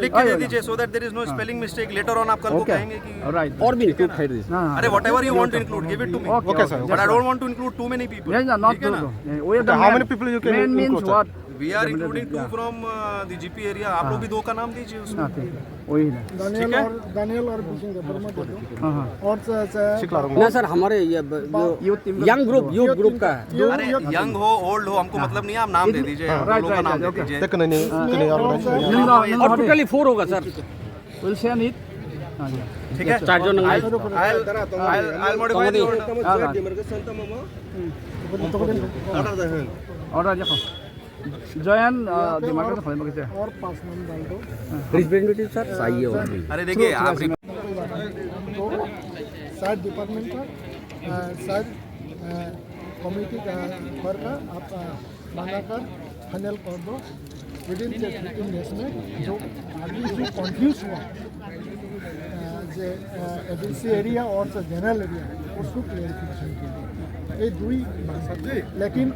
लिख के दे दीजिए so that there is no spelling mistake. Later on आप कल को कहेंगे कि और भी include कर दीजिए. अरे whatever you want to include, give it to me. Okay, sir. But I don't want to include too many people. Yes, not ठीक है ना? How many people you can main means include, sir? what? We are including 2 from the GP area. आप लोग भी 2 का नाम दीजिए उसमें. हाँ, ठीक है. वही ना. दानियल और भूषण का बर्मा दे दो हाँ हाँ. और ना सर हमारे ये यंग ग्रुप का है. अरे यंग हो ओल्ड हो हमको मतलब नहीं है, आप नाम दे दीजिए. आप लोगों का नाम दे दीजिए. और टोटली 4 होगा सर. We'll send it. ठीक है. 4 जन I'll modify the order. order देखो. जयन दिमाग में खाली बगीचे. और 5 नाम डाल दो. रिप्रेजेंटेटिव सर सही है. अरे देखिए आप तो साइड डिपार्टमेंट का साइड कमिटी का पर का आप बनाकर फाइनल कर दो विदिन 15 डेज में. जो आगे जो कंफ्यूज हुआ जो एबीसी एरिया और जनरल एरिया उसको क्लियरिफिकेशन के लिए ये 2 भाषा. लेकिन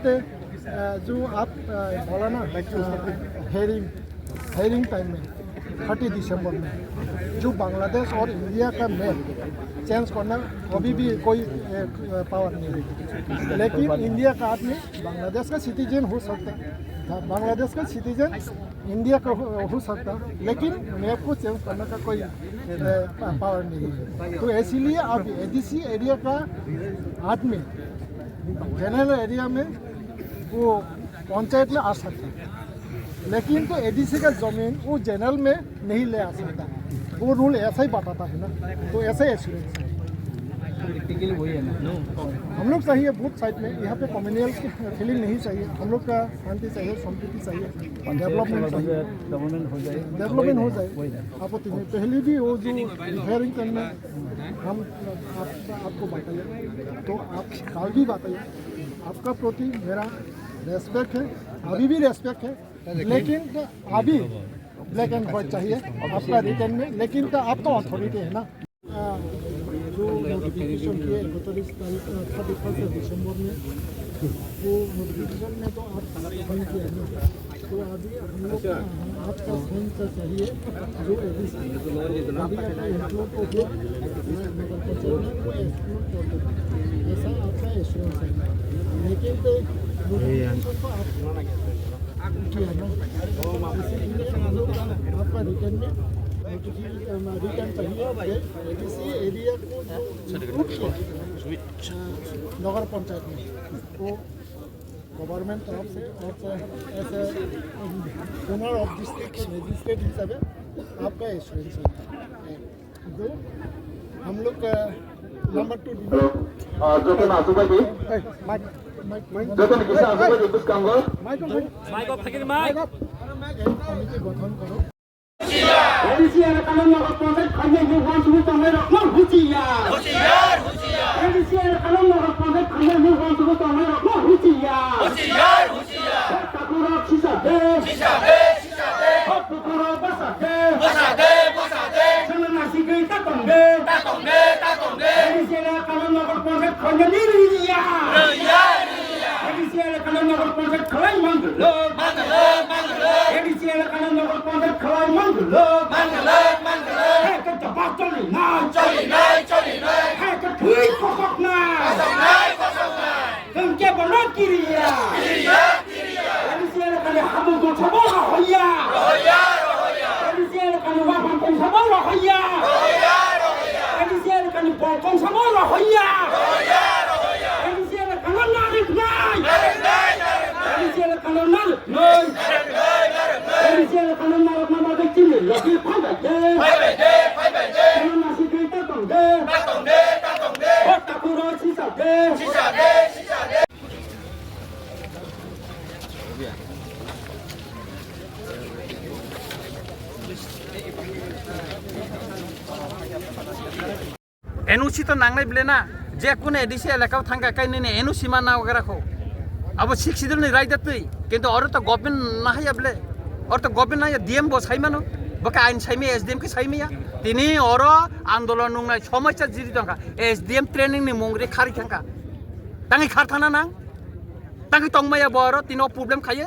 जो आप बोला ना हेयरिंग टाइम में 30 दिसंबर में जो बांग्लादेश और इंडिया का मैप चेंज करना अभी भी कोई पावर नहीं है. लेकिन इंडिया का आदमी बांग्लादेश का सिटीजन हो सकता है, बांग्लादेश का सिटीजन इंडिया का हो सकता है, लेकिन मैप को चेंज करने का कोई पावर नहीं है. तो इसीलिए अब एडीसी एरिया का आदमी जनरल एरिया में वो पंचायत में आ सकता है, लेकिन तो एडीसी का ज़मीन वो जनरल में नहीं ले आ सकता. वो रूल ऐसा ही बताता है ना, तो ऐसा ही एश्योरेंस है. वही है ना. हम लोग चाहिए बूथ साइड में यहाँ पे कम्युनल फीलिंग नहीं चाहिए. हम लोग का शांति चाहिए, संस्कृति चाहिए, डेवलपमेंट चाहिए. डेवलपमेंट हो जाए आपत्ति नहीं. पहले भी वो जो रिपेयरिंग करना हम आपको बताइए तो आप कल भी बताइए. आपका प्रति मेरा रेस्पेक्ट है, अभी भी रेस्पेक्ट है, लेकिन तो अभी ब्लैक एंड वाइट चाहिए आपका रिटर्न में. लेकिन तो आपका अथॉरिटी है ना. जो नोटिफिकेशन किए 31 दिसंबर में वो नोटिफिकेशन में तो आप साइन किए हैं. तो अभी हम लोग आपका साइन का चाहिए जो एडीसी इंक्लूड को जो नगर पंचायत में वो एक्सक्लूड कर दो. ऐसा आपका एश्योरेंस है. लेकिन तो नोटिफिकेशन तो आप किया ना, इसीलिए हम लोग आपका रिटर्न में रिटर्न चाहिए. एडीसी एरिया को नगर पंचायत में वो गवर्नमेंट तरफ से और ऐसे ओनर ऑफ डिस्ट्रिक्ट मजिस्ट्रेट हिसाब से आपका एश्योरेंस है. तो हम लोग नंबर 2 कमिटी गठन करो. एडीसी कानून नगर पंचायत खंडे में वंशुत हमें रखना हुचियार हुचियार हुचियार. एडीसी कानून नगर पंचायत खंडे में वंशुत हमें रखना हुचियार हुचियार हुचियार. टकुरा छिसा दे टकुरा बसा दे चलना सीखे ताकोंगे एडीसी कानून नगर पंचायत खंडे में रियार एडीसी कानून नगर पंचायत खलाई मंगलो एडीसी कानून नगर पंचायत खलाई मंगलो है के जबाब चली नहीं है के ठुई फसक नहीं तुमके बनो किरिया एडीसी कानून हमो को छबो होया एडीसी कानून वापन को छबो होया एडीसी कानून पॉकन छबो होया एडीसी कानून नारिक नहीं एडीसी कानून नारिक नहीं एडीसी कानून नारिक ना देखती नहीं लगी फाइबे दे चलना सीखे ताकोंगे टकुरा छिसा दे एनओसी तो नांगनाय ब्लेना जे कुन एडीसी एलाकाव थांगा कायने एनओसी मा नावगराखौ अब 6 दिन राय दतै किन्तु और तो गवर्नमेंट ना हाया ब्ले और तो गवर्नमेंट ना डीएम बो साइमानो बका आइन साइमे एसडीएम के साइमेया तिनी और आंदोलन नुंगनाय समस्या जिरि दंखा एसडीएम ट्रेनिंग नि मंगरे खारि थांखा तांगै खारथाना नां तांगै तंगमाया बर तिनो प्रॉब्लम खायो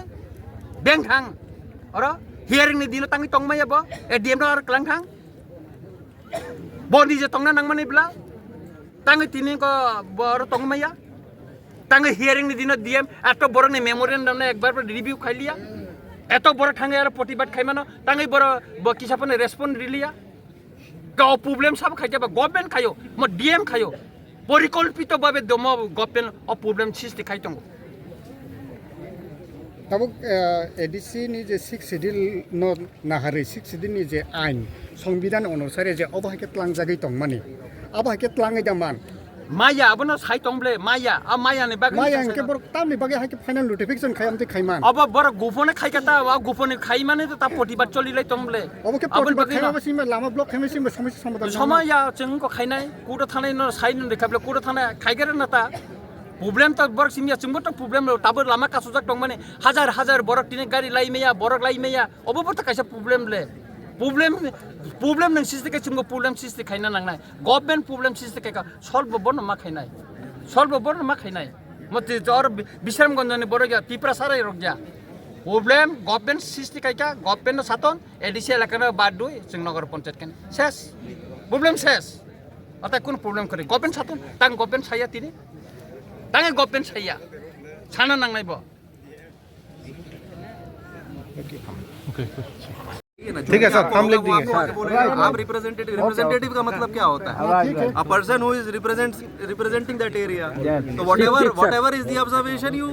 बेंक थां और हियरिंग नि दिन तंग तंग माया बो एडीएम नो क्लां खां बॉडी जे तंग नंग माने ब्ला तंग तिनी को बर तंग माया तंग हियरिंग नि दिन डीएम एतो बड़ नि मेमोरेंडम ने एक बार रिव्यू खाई लिया एतो बड़ थांगे आरो प्रतिबाद खाई मानो तंग बड़ किसापने रेस्पॉन्ड रिलिया गाव प्रॉब्लम सब खाई जाबा गवर्नमेंट खायो म डीएम खायो परिकल्पितভাবে দম গভর্নমেন্ট অ প্রবলেম সৃষ্টি খাই দङ तब एडिसी नि जे 6 शेड्यूल न नाहारै 6 शेड्यूल नि जे आइन संविधान अनुसारे जे अबहाके तलां जागै दं माने अबहाके तलाङै दामान माया अबनो साइ दंब्ले माया आ माया नि बागै माया अंके बर तामनि बागै हाके फाइनल नोटिफिकेशन खायामते खाइमान अब बर गुफने खाइकाता वा गुफने खाइ माने त प्रतिबाद चलिलै दंब्ले अबके प्रतिबाद खायाबसिम लामा ब्लक खायाबसिम समस्या समाधान समया जोंको खाइनाय कुडो थानाय न साइ न देखाब्ले कुडो थानाय खाइगेर नता प्रॉब्लम त बर सिमिया जोंबो त प्रॉब्लम ताबो लामा कासुजाक दं माने हाजार हाजार बरक तिने गाड़ी लाइमेया बरक लाइमेया अबो त काइसा प्रॉब्लम ले प्रॉब्लम नों सिस्टे के जोंको प्रॉब्लम सिस्टे खाइना नांनाय गवर्नमेंट प्रॉब्लम सिस्टे के सल्व बन मा खाइनाय सल्व बन मा खाइनाय मते जर बिशरमगंजनि बरगा तिप्रा सारै रगजा प्रॉब्लम गवर्नमेंट सिस्टे काइका गवर्नमेंट सातन एडिसी एलाकानो बाद दुई जों नगर पंचायत केन शेष प्रॉब्लम शेष अता कोन प्रॉब्लम करे गवर्नमेंट सातन तां गवर्नमेंट साया तिनि तांगे गवर्नमेंट साया साना नांनाय ब ठीक है सर, हम लिख देंगे। आप रिप्रेजेंटेटिव का मतलब क्या होता है? A person who is representing that area, तो whatever is the observation you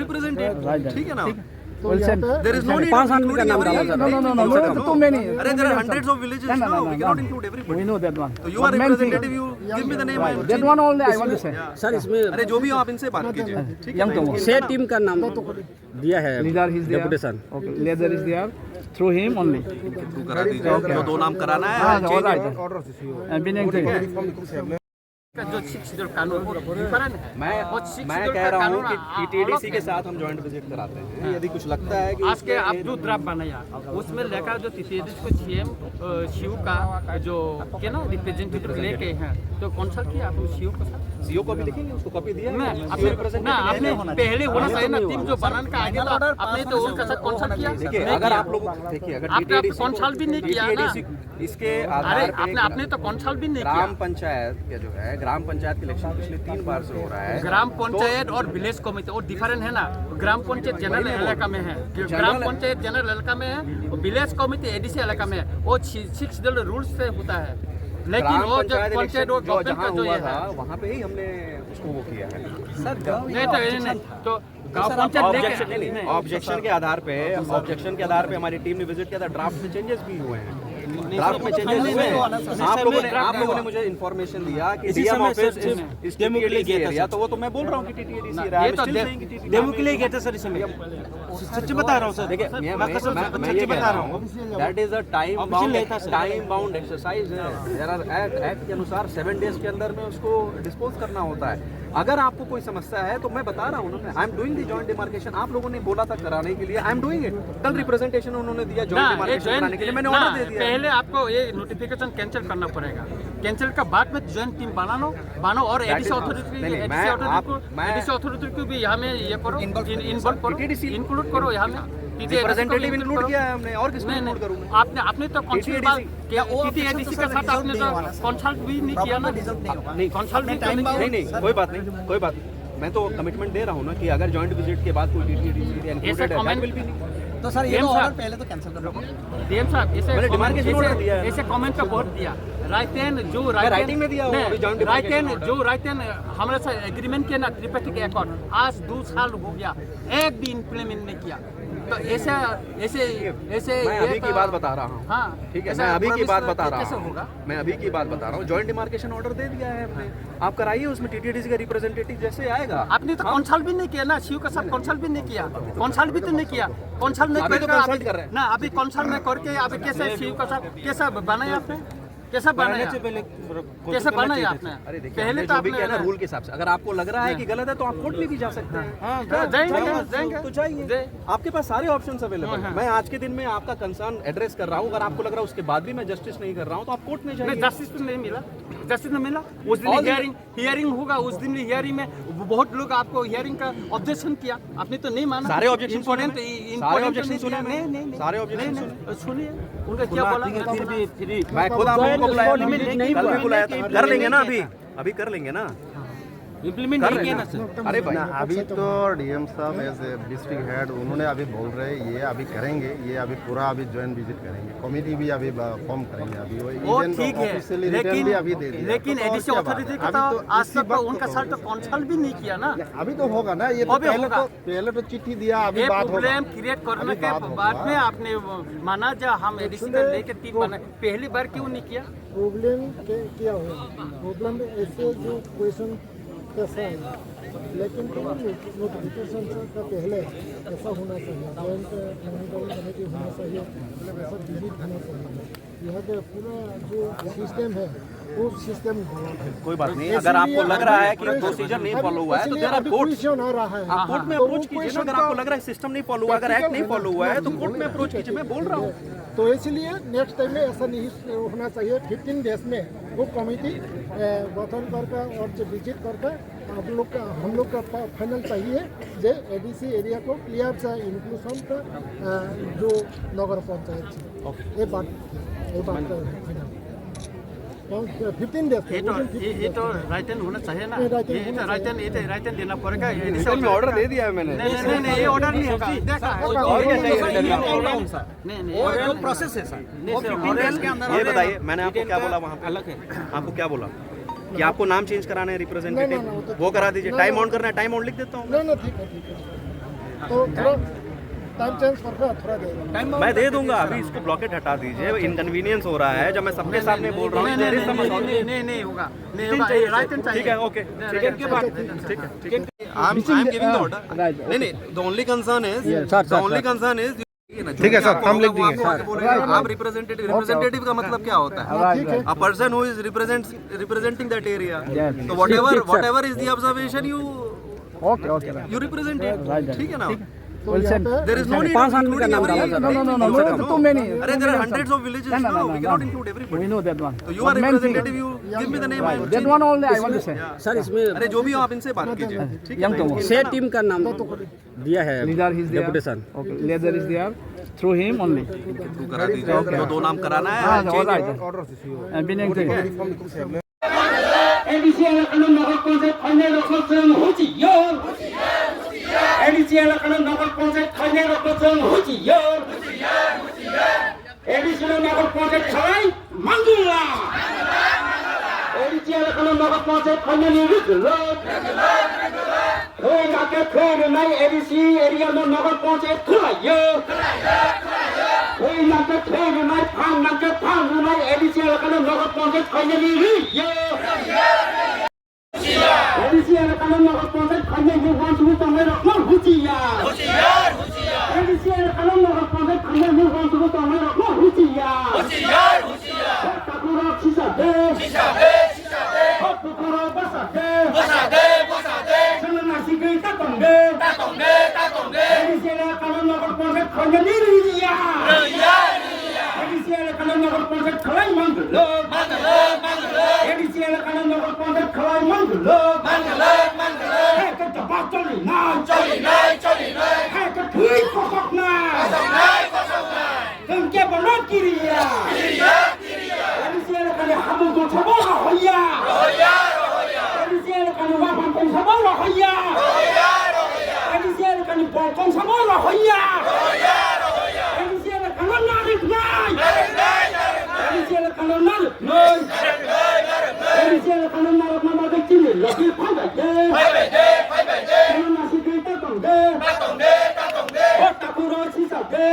represent it, ठीक है ना? There is no need of including every too many. There are hundreds of villages now. We cannot include everybody. We know that one. So you are representative. You give me the name. That one only I want to say. Sir इसमें अरे जो भी हो आप इनसे बात कीजिए, ठीक है? से टीम का नाम दिया है Leader is there. Deputation Okay. Leader is there. Through him only. Through करा दीजिए। जो 2 नाम कराना है, all right. And Binang thing. का जो 6 शेड्यूल कानून डिफरेंट है मैं कह रहा हूँ कि टीटीडीसी के साथ हम जॉइंट विजिट कराते हैं। यदि कुछ लगता है कि आज के आप जो ड्राफ्ट बनाया उसमें लेकर जो टीटीडीसी को सीएम सीयू का जो के ना रिप्रेजेंटेटिव लेके हैं तो कंसल्ट किया आप सीयू को साथ सीओ को भी लिखेंगे, उसको कॉपी दिया ना आपने पहले होना चाहिए ना टीम जो बनाने का आगे था आपने तो उनके साथ कंसल्ट किया देखिए अगर आप लोग देखिए अगर आपने कंसल्ट भी नहीं किया ना इसके अरे आधार पे आपने तो कंसल्ट भी नहीं किया ग्राम पंचायत के जो है ग्राम पंचायत के इलेक्शन पिछले 3 बार से हो रहा है। ग्राम पंचायत और विलेज कमेटी और डिफरेंट है ना। ग्राम पंचायत जनरल इलाका में है, ग्राम पंचायत जनरल इलाका में है और विलेज कमेटी एडीसी इलाका में है। वो 6 शेड्यूल रूल्स से होता है, लेकिन वो जो पंचायत और गवर्नमेंट का जो ये है वहाँ पे ही हमने उसको वो किया है सर। नहीं तो गांव पंचायत ऑब्जेक्शन के आधार पे हमारी टीम ने विजिट किया था। ड्राफ्ट में चेंजेस भी हुए हैं, ड्राफ्ट में चेंजेस हुए हैं। आप लोगों ने मुझे इन्फॉर्मेशन दिया कि डीएम ऑफिस इस टीटीडीसी एरिया, तो वो तो मैं बोल रहा हूँ कि टीटीडीसी एरिया है, डेमो के लिए गए थे सर इसमें सच बता रहा हूँ सर। देखिए मैं ये बता रहा हूँ that is a time bound exercise है। एक्ट के अनुसार 7 डेज के अंदर में उसको डिस्पोज करना होता है। अगर आपको कोई समस्या है तो मैं बता रहा हूँ, I am doing the joint demarcation. आप लोगों ने बोला था कराने के लिए, आई एम डूइंग इट। कल रिप्रेजेंटेशन उन्होंने दिया जॉइंट डिमार्केशन कराने के लिए, मैंने ऑर्डर दे दिया। पहले आपको ये नोटिफिकेशन कैंसिल करना पड़ेगा। कैंसिल का बाद में जॉइंट टीम बनाओ और एडीसी अथॉरिटी को भी यहाँ में ये करो, इन्वॉल्व करो, इंक्लूड करो यहाँ में। रिप्रेजेंटेटिव इंक्लूड किया है हमने, और किसको इंक्लूड करूंगा? आपने तो टीटीडीसी के साथ आपने तो कंसल्ट भी नहीं किया ना। नहीं कंसल्ट नहीं, कोई बात नहीं। मैं तो कमिटमेंट दे रहा हूँ ना कि अगर जॉइंट विजिट के बाद कोई टीटीडीसी इंक्लूडेड है विल बी नहीं। तो सर ये ऑर्डर पहले तो कैंसिल कर दो। डीएम साहब मैंने डिमार्केशन ऑर्डर दिया है। ऐसे कमेंट का बहुत दिया राइटेन राइटिंग में दिया हुआ राइटेन हमारे साथ एग्रीमेंट किया ना त्रिपाठी के अकॉर्ड, आज 2 साल हो गया, एक भी इम्प्लीमेंट नहीं किया। तो ऐसे मैं अभी की बात बता रहा हूँ। हाँ ठीक है, मैं अभी की बात बता रहा कैसे हूँ। होगा? मैं अभी की बात बता रहा हूँ। जॉइंट डिमार्केशन ऑर्डर दे दिया है हमने, आप कराइए, उसमें टीटीडीसी का रिप्रेजेंटेटिव जैसे आएगा। आपने तो कंसल्ट भी नहीं किया ना, सीयू के साथ कंसल्ट भी नहीं किया, कंसल्ट भी तो नहीं किया। कंसल्ट नहीं अभी तो करके कंसल्ट कर रहे हैं ना, अभी कंसल्ट में करके अभी कैसे सीयू के साथ कैसा बनाया आपने? कैसा बनाया से पहले कैसा बनाया आपने अरे देखिए पहले हमने तो जो भी किया ना आपने रूल के हिसाब से, अगर आपको लग रहा है कि गलत है तो आप कोर्ट में भी जा सकते हैं। जाएंगे तो जाइए, आपके पास सारे ऑप्शंस अवेलेबल हैं। मैं आज के दिन में आपका कंसर्न एड्रेस कर रहा हूँ, अगर आपको लग रहा है उसके बाद भी मैं जस्टिस नहीं कर रहा हूँ तो आप कोर्ट में नहीं, जाइए। जस्टिस तो नहीं मिला, जस्टिस नहीं मिला। उस दिन हियरिंग होगा, उस दिन हियरिंग में बहुत लोग आपको हियरिंग का ऑब्जेक्शन किया, आपने तो नहीं माना। सारे ऑब्जेक्शन इम्पोर्टेंट सारे ऑब्जेक्शन सुनिए उनका क्या बोला। मैं खुद आप लोगों को बुलाया था, कल भी बुलाया था। कर लेंगे ना, अभी कर लेंगे ना, इम्प्लीमेंट नहीं किया ना सर। अरे भाई ना अभी तो डीएम साहब एज ए डिस्ट्रिक्ट हेड उन्होंने अभी बोल रहे हैं ये अभी करेंगे, ये अभी पूरा अभी ज्वाइंट विजिट करेंगे, कमेटी भी अभी फॉर्म करेंगे। अभी वो ठीक है, लेकिन एडीसी अथॉरिटी का तो आज तक उनका साथ तो कंसल्ट भी नहीं किया ना। अभी तो होगा ना, ये तो पहले तो चिट्ठी दिया, अभी बात होगा। प्रॉब्लम क्रिएट करने के बाद में आपने माना जो हम एडीसी का लेके टीम बना, पहली बार क्यों नहीं किया। प्रॉब्लम क्या हुआ, प्रॉब्लम ऐसे जो क्वेश्चन कैसा है, लेकिन नोटिफिकेशन का पहले ऐसा होना चाहिए, जॉइंट मॉनिटरिंग कमेटी होना चाहिए, ऐसा विजिट होना चाहिए। यहाँ का पूरा जो सिस्टम है वो सिस्टम गलत है। कोई बात नहीं, अगर आपको लग रहा है कि प्रोसीजर नहीं फॉलो हुआ है तो देयर आर कोर्ट्स, क्वेश्चन आ रहा है, आप कोर्ट में अप्रोच कीजिए ना। अगर आपको लग रहा है सिस्टम नहीं फॉलो हुआ, अगर एक्ट नहीं फॉलो हुआ है तो कोर्ट में अप्रोच कीजिए, मैं बोल रहा हूँ। तो इसलिए नेक्स्ट टाइम में ऐसा नहीं होना चाहिए। 15 डेज में वो कमेटी गठन करके और जो विजिट करके आप लोग का हम लोग का फाइनल चाहिए जो एडीसी एरिया को क्लियर से इंक्लूजन का जो नगर पंचायत ये बात फाइनल 15 डेज ये तो राइटन होना चाहिए ना, ये राइटन देना पड़ेगा। में ऑर्डर दे दिया है मैंने। नहीं ये ऑर्डर नहीं होगा, देखा और क्या चाहिए? नहीं वो प्रोसेस है सर। ये बताइए, मैंने आपको क्या बोला वहाँ पे? अलग है। आपको क्या बोला कि आपको नाम चेंज कराना है रिप्रेजेंटेटिव, वो करा दीजिए। टाइम ऑन करना है, टाइम ऑन लिख देता हूँ। नहीं ठीक है तो थोड़ा टाइम चेंज करके थोड़ा दे मैं दे दूंगा, अभी इसको ब्लॉकेट हटा दीजिए, इनकन्वीनियंस हो रहा है जब मैं सबके सामने बोल रहा हूँ। नहीं होगा, राइटन चाहिए। ठीक है, ओके, ठीक है। I'm giving the order. नहीं, the only concern is ठीक है सर, हम लिख देंगे। आप रिप्रेजेंटेटिव का मतलब क्या होता है? A person who is representing that area. So whatever is the observation you represent it. ठीक है ना? There is no need to include every. No, too many. There are hundreds of villages. No, we cannot include everybody. We know that one. So you are representative. You give me the name. That one only I want to say. Sir इसमें अरे जो भी हो आप इनसे बात कीजिए, ठीक है? से टीम का नाम दिया है Leader is there. Deputation. Okay, leader is there. Through him only. Through करा दीजिए, जो दो नाम कराना है। All right. And being ADC कानून नगर पंचायत फाइनल रखन होजियो एडीसी कानून नगर पंचायत फाइनल रखन होजियो एडीसी नगर पंचायत खलाई मंगला एडीसी कानून नगर पंचायत फाइनल रुगलो होय नाके फेर नाइ एडीसी एरिया नगर पंचायत खलायो होय नाके फेर नाइ फान नाइ एडीसी कानून नगर पंचायत फाइनल रुयो एडीसी कानून नगर पंचायत फाइनल रुगलो तमे रखनो हुजियार एडीसी कानून नगर पंचायत फाइनल रुगलो तमे रखनो हुजियार ताकुरा छिसा दे ताकुरा बसा दे चलो नासी गई ताकोंगे एडीसी कानून नगर पंचायत फाइनल रुजियार एडीसी कानून नगर पंचायत खलाई मंगलो एडीसी कानून नगर पंचायत खलाई मंगलो है के दबा चली ना है के ठीक कसक ना तुम क्या बनो किरिया एडीसी कानून हम तो छबो होया एडीसी कानून वापन को छबो होया एडीसी कानून बोलकन छबो होया एडीसी कानून नारिक नाइ एडीसी कानून नारिक नाइ एडीसी कानून नारिक नाइ देखि लगी फाइबाय दे कानून नासि गई ताकोंगे ताकुरा छिसा दे